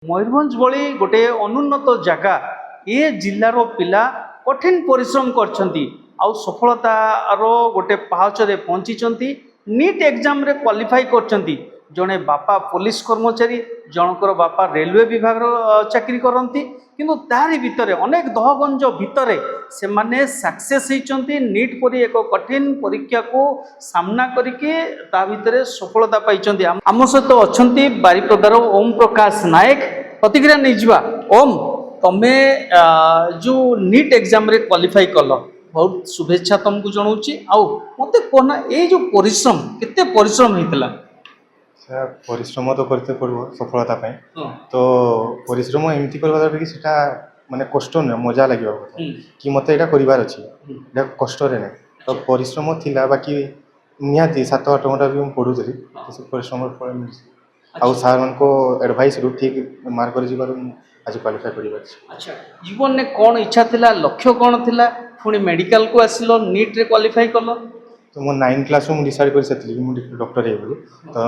मयूरभंज भली गोटे अनुन्नत जगह ये जिलार पिला कठिन परिश्रम करछंती आउ सफलतार गोटे पाहचरे पहुंची नीट एग्जाम रे क्वालिफाई करछंती। जड़े बापा पुलिस कर्मचारी जनकर बापा रेलवे विभाग चाकरी करती किंतु तारी भितर अनेक दहगंज भितर से माने सक्सेस होती नीट परी एक कठिन परीक्षा को सामना करके ता भितर सफलता पाई। आम सहित अच्छा बारिपदार ओम प्रकाश नायक प्रतिक्रिया नहीं जावा। ओम तमे जो नीट एग्जाम रे क्वालिफाई कल बहुत शुभेच्छा तुमको जनाऊँगी। आउ मत कहना ये जो परिश्रम केते परिश्रम होता परिश्रम तो करते पड़ो सफलता पाई। तो परिश्रम एमती करवा कि सेटा माने कष्ट न मजा लगे कि मत यहाँ करार अच्छी कष्ट ना तो परिश्रम थिला बाकी निहाती 7-8 घंटा भी पढ़ुली तो परिश्रम फल मिली आउ सार मान एडभाइस रु ठीक मार्क कर आज क्वालिफाई कर। अच्छा जीवन में कौन इच्छा थिला लक्ष्य कौन थिला पुणी मेडिकल को आसिल नीट रे क्वालिफाई कल तो मो 9 क्लास में डिसाइड कर सारी मुझे डॉक्टर है बोली। तो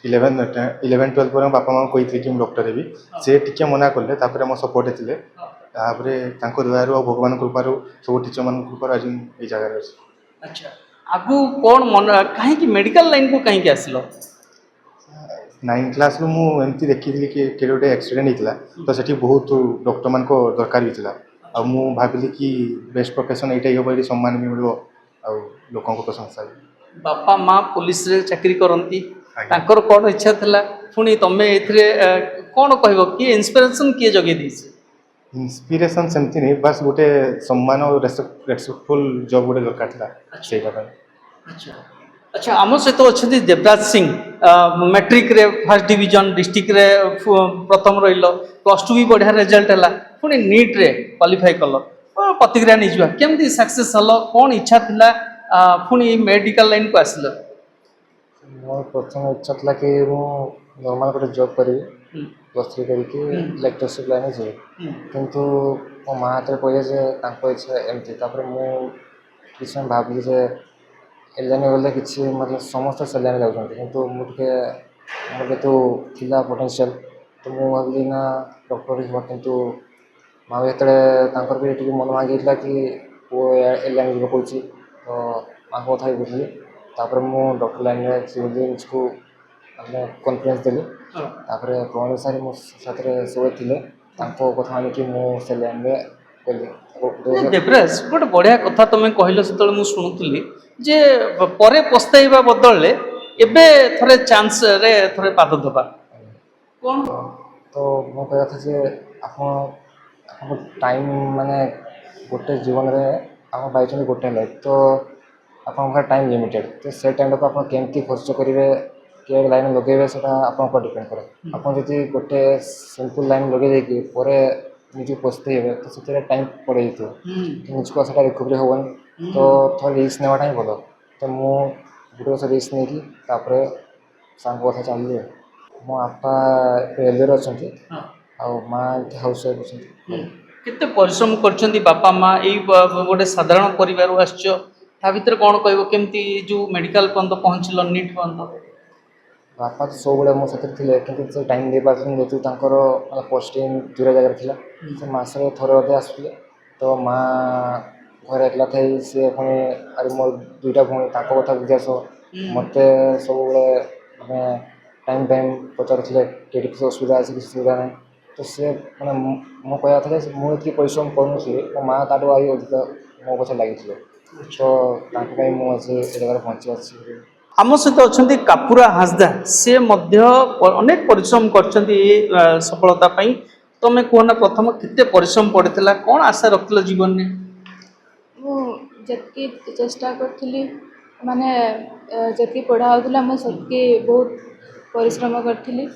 11-12 पर बापा माँ कही कि डॉक्टर हेबी से टिके मना कले तापर मो सपोर्ट थे दयार भगवान कृपार सब टीचर मान कृपार आज ये जगह अच्छी। अच्छा आगु कौन मन कहीं मेडिकल लाइन को कहीं आसिल 9 क्लास मुझे देखी कि गोटे एक्सीडेंट होता तो सेठी बहुत डॉक्टर मान दरकार भी था आ मु भाविली कि बेस्ट प्रोफेशन यहाँ ये सम्मान भी मिलो आ लोकों को प्रशंसा भी। बापा माँ पुलिस रे चाकरी करती तांकर कौन इच्छा थिला पुणी तमे एथरे कौन कहबो कि इंस्पिरेशन किए जगे दीस इंस्पिरेशन सेमती नहीं बस गोटे सम्मान और रेस्पेक्टफुल जॉब गोटे दरकार था से। अच्छा अच्छा आम सहित अच्छा देवराज सिंह मैट्रिक रे फर्स्ट डिवीजन डिस्ट्रिक्ट रे प्रथम रही प्लस टू भी बढ़िया रिजल्ट है पुणी नीट रे क्वालिफाई कल प्रतिक्रिया नहीं जावा केमती सक्सेस हल कौन इच्छा थिला पुणी मेडिकल लाइन को आसिल मोर प्रथम इच्छा था कि नॉर्मल गोटे जॉब करी प्लस 3 करके लेक्चरशिप लाइन जी किंतु मो माँ हाथ कहे जे इच्छा एमती मुझे भाविली जे ए लाइन गले कि मतलब समस्त से लाइन जाऊँच कितु मुझे तो थिला पोटेंशियल तो मुझे भाविली ना डॉक्टर हो कितु माँ भी भी मन मांगी कि पुओ ए लाइन जी कौच तो माँ कथा ही बुझी तापर मु डॉक्टर लाइन में सिविल को कॉन्फिडेंस देली तापर प्रवीण सारी मो साथ सब थे कथा मानिकी मुझे लाइन में गली। देवराज गोटे बढ़िया कथा तुम कहल से मुझे शुणुली जे परे पस्ताइबा बदल एबे थोड़े चांस रे थोड़े पाद दबा कौन तो मो कह था जे आप टाइम माने गोटे जीवन में आप पाई गोटे लाइफ तो आप टाइम लिमिटेड तो से टाइम को आप केमती खर्च करेंगे कि लाइन लगे से आप डिपेंड करे आप गोटे सिंपल लाइन लगे पर निज पस्ते हे तो से टाइम पड़े निजको से रिकवरी हेनी तो थोड़ा रिस्क नेवाटा ही भल तो मुझे वर्ष रिस्क नहीं कि सांग कथा चलिए मो बापा रेलवे अच्छा माँ हाउस वाइफ अच्छा केते परिश्रम करछंती बापा माँ यही गोटे साधारण परिवार आसछ ता भीतर कौन कहबो केमती जो मेडिकल पर्यंत पहुँचल नीट पर्यंत बापा तो सब बड़े मो साथ थे कि टाइम दे पारे जेहतु मतलब पोस्टिंग दूर जगह थी से मसरे थोड़े अधे आसुले तो माँ घर एकला थी सी पुणी अरे मोर 2टा भाई कथा बुझास मत सब बड़े टाइम टाइम पचारे कि असुविधा अच्छे किसी सुविधा ना तो सी मैंने मो कह था मुझे परिश्रम करूँ मो माँ ताठू आई अधिक मो पछे लगी तो मुझे जगह पहुँची अच्छी। आम सहित अच्छा कापुरा हासदा से अनेक परिश्रम करछंती सफलता पाई तमें कहना प्रथम केते परिश्रम पड़ता कौन आशा रखल जीवन में जी चेष्टा करी माने जी पढ़ा होता मुझे बहुत परिश्रम करी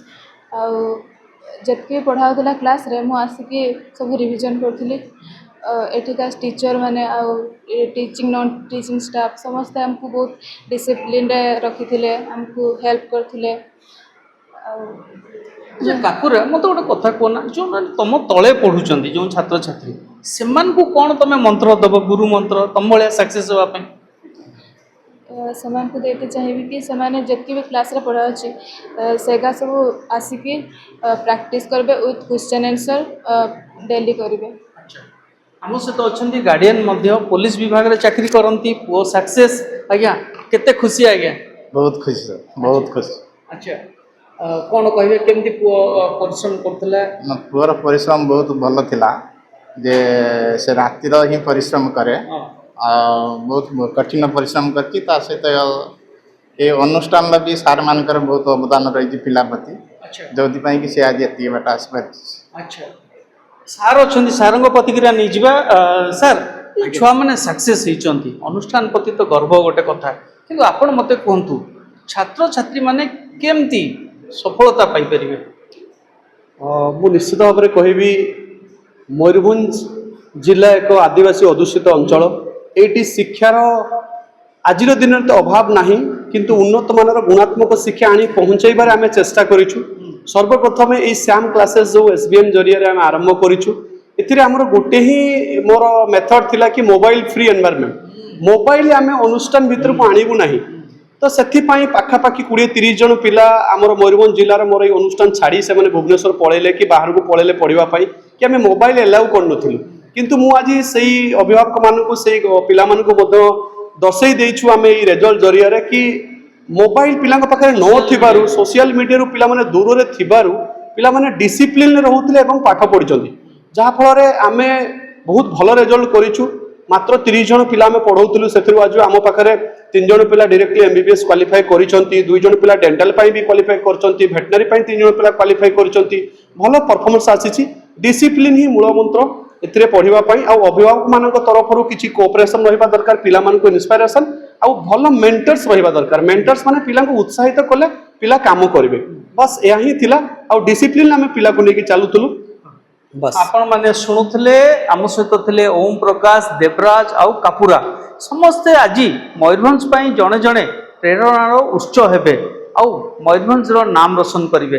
जी पढ़ा होता क्लास रे मु आसिकी सब रिविजन करी एठिका टीचर माने टीचिंग नॉन टीचिंग स्टाफ समस्ते हमको बहुत डिसिप्लिन रे रखी थे हमको हेल्प करथिले। काकुरा मत गोटे कथा कहना जो तुम तले पढ़ुंट जो छात्र छात्री से कौन तुम मंत्र दब गुरु मंत्र तुम भाया सक्सेस होगापी ସେମାନଙ୍କୁ ଦେଇତେ ଚାହିଁବି କି ସେମାନେ ଯେତିକି ବି କ୍ଲାସ୍ରେ ପଢ଼ା ଅଛି ସେଗା ସବୁ ଆସିକି ପ୍ରାକ୍ଟିସ୍ କରିବେ ୱିଥ୍ କ୍ୱେଶ୍ଚନ୍ ଆନ୍ସର୍ ଡେଲି କରିବେ। ଆମ ସହିତ ଅଛନ୍ତି ଗାର୍ଡିଆନ୍ ମଧ୍ୟ ପୋଲିସ ବିଭାଗରେ ଚାକିରି କରନ୍ତି, ପୁଅ ସକ୍ସେସ୍। ଆଜ୍ଞା କେତେ ଖୁସି ଆଜ୍ଞା? ବହୁତ ଖୁସି sir, ବହୁତ ଖୁସି। ଆଚ୍ଛା କ'ଣ କହିବେ କେମିତି ପୁଅ ପରିଶ୍ରମ କରୁଥିଲା? ପୁଅର ପରିଶ୍ରମ ବହୁତ ଭଲ ଥିଲା ଯେ ସେ ରାତିର ହିଁ ପରିଶ୍ରମ କରେ ଆଉ ବହୁତ କଠିନ ପରିଶ୍ରମ କରିଛି। ତା ସହିତ ଏ ଅନୁଷ୍ଠାନର ବି ସାର୍ମାନଙ୍କର ବହୁତ ଅବଦାନ ରହିଛି ପିଲା ପ୍ରତି, ଯେଉଁଥିପାଇଁ କି ସେ ଆଜି ଏତିକି ବାଟ ଆସିପାରିଛି। ଆଚ୍ଛା ସାର୍ ଅଛନ୍ତି, ସାର୍ଙ୍କ ପ୍ରତିକ୍ରିୟା ନେଇଯିବା। ସାର୍ ଛୁଆମାନେ ସକ୍ସେସ୍ ହେଇଛନ୍ତି, ଅନୁଷ୍ଠାନ ପ୍ରତି ତ ଗର୍ବ ଗୋଟେ କଥା, କିନ୍ତୁ ଆପଣ ମୋତେ କୁହନ୍ତୁ ଛାତ୍ରଛାତ୍ରୀମାନେ କେମିତି ସଫଳତା ପାଇପାରିବେ? ମୁଁ ନିଶ୍ଚିତ ଭାବରେ କହିବି ମୟୂରଭଞ୍ଜ ଜିଲ୍ଲା ଏକ ଆଦିବାସୀ ଅଧ୍ୟୁଷିତ ଅଞ୍ଚଳ। ଏଇଠି ଶିକ୍ଷାର ଆଜିର ଦିନରେ ତ ଅଭାବ ନାହିଁ, କିନ୍ତୁ ଉନ୍ନତମାନର ଗୁଣାତ୍ମକ ଶିକ୍ଷା ଆଣି ପହଞ୍ଚାଇବାରେ ଆମେ ଚେଷ୍ଟା କରିଛୁ। ସର୍ବପ୍ରଥମେ ଏଇ ଶ୍ୟାମ୍ କ୍ଲାସେସ୍ ଯେଉଁ SBM ଜରିଆରେ ଆମେ ଆରମ୍ଭ କରିଛୁ, ଏଥିରେ ଆମର ଗୋଟେ ହିଁ ମୋର ମେଥଡ଼ ଥିଲା କି ମୋବାଇଲ ଫ୍ରି ଏନଭାରମେଣ୍ଟ। ମୋବାଇଲ ଆମେ ଅନୁଷ୍ଠାନ ଭିତରକୁ ଆଣିବୁ ନାହିଁ। ତ ସେଥିପାଇଁ ପାଖାପାଖି 20-30 ଜଣ ପିଲା ଆମର ମୟୂରଭଞ୍ଜ ଜିଲ୍ଲାର ମୋର ଏଇ ଅନୁଷ୍ଠାନ ଛାଡ଼ି ସେମାନେ ଭୁବନେଶ୍ୱର ପଳେଇଲେ କି ବାହାରକୁ ପଳେଇଲେ ପଢ଼ିବା ପାଇଁ, କି ଆମେ ମୋବାଇଲ ଏଲାଉ କରୁନଥିଲୁ। କିନ୍ତୁ ମୁଁ ଆଜି ସେଇ ଅଭିଭାବକମାନଙ୍କୁ ସେଇ ପିଲାମାନଙ୍କୁ ମଧ୍ୟ ଦର୍ଶାଇ ଦେଇଛୁ ଆମେ ଏଇ ରେଜଲ୍ଟ ଜରିଆରେ କି ମୋବାଇଲ ପିଲାଙ୍କ ପାଖରେ ନଥିବାରୁ, ସୋସିଆଲ ମିଡ଼ିଆରୁ ପିଲାମାନେ ଦୂରରେ ଥିବାରୁ ପିଲାମାନେ ଡିସିପ୍ଲିନରେ ରହୁଥିଲେ ଏବଂ ପାଠ ପଢ଼ିଛନ୍ତି, ଯାହାଫଳରେ ଆମେ ବହୁତ ଭଲ ରେଜଲ୍ଟ କରିଛୁ। ମାତ୍ର 30 ଜଣ ପିଲା ଆମେ ପଢ଼ଉଥିଲୁ, ସେଥିରୁ ଆଜି ଆମ ପାଖରେ 3 ଜଣ ପିଲା ଡିରେକ୍ଟଲି MBBS କ୍ୱାଲିଫାଏ କରିଛନ୍ତି, 2 ଜଣ ପିଲା ଡେଣ୍ଟାଲ ପାଇଁ ବି କ୍ୱାଲିଫାଏ କରିଛନ୍ତି, ଭେଟନାରୀ ପାଇଁ 3 ଜଣ ପିଲା କ୍ୱାଲିଫାଏ କରିଛନ୍ତି। ଭଲ ପରଫର୍ମାନ୍ସ ଆସିଛି। ଡିସିପ୍ଲିନ୍ ହିଁ ମୂଳ ମନ୍ତ୍ର ଏଥିରେ ପଢ଼ିବା ପାଇଁ। ଆଉ ଅଭିଭାବକମାନଙ୍କ ତରଫରୁ କିଛି କୋଅପରେସନ୍ ରହିବା ଦରକାର, ପିଲାମାନଙ୍କୁ ଇନ୍ସପାଇରେସନ୍ ଆଉ ଭଲ ମେଣ୍ଟର୍ସ ରହିବା ଦରକାର। ମେଣ୍ଟର୍ସ ମାନେ ପିଲାଙ୍କୁ ଉତ୍ସାହିତ କଲେ ପିଲା କାମ କରିବେ, ବାସ୍ ଏହା ହିଁ ଥିଲା। ଆଉ ଡିସିପ୍ଲିନ୍ ଆମେ ପିଲାକୁ ନେଇକି ଚାଲୁଥିଲୁ। ଆପଣ ମାନେ ଶୁଣୁଥିଲେ, ଆମ ସହିତ ଥିଲେ ଓମ୍ ପ୍ରକାଶ, ଦେବରାଜ ଆଉ କାପୁରା। ସମସ୍ତେ ଆଜି ମୟୂରଭଞ୍ଜ ପାଇଁ ଜଣେ ଜଣେ ପ୍ରେରଣାର ଉତ୍ସ ହେବେ ଆଉ ମୟୂରଭଞ୍ଜର ନାମ ରୋଶନ କରିବେ।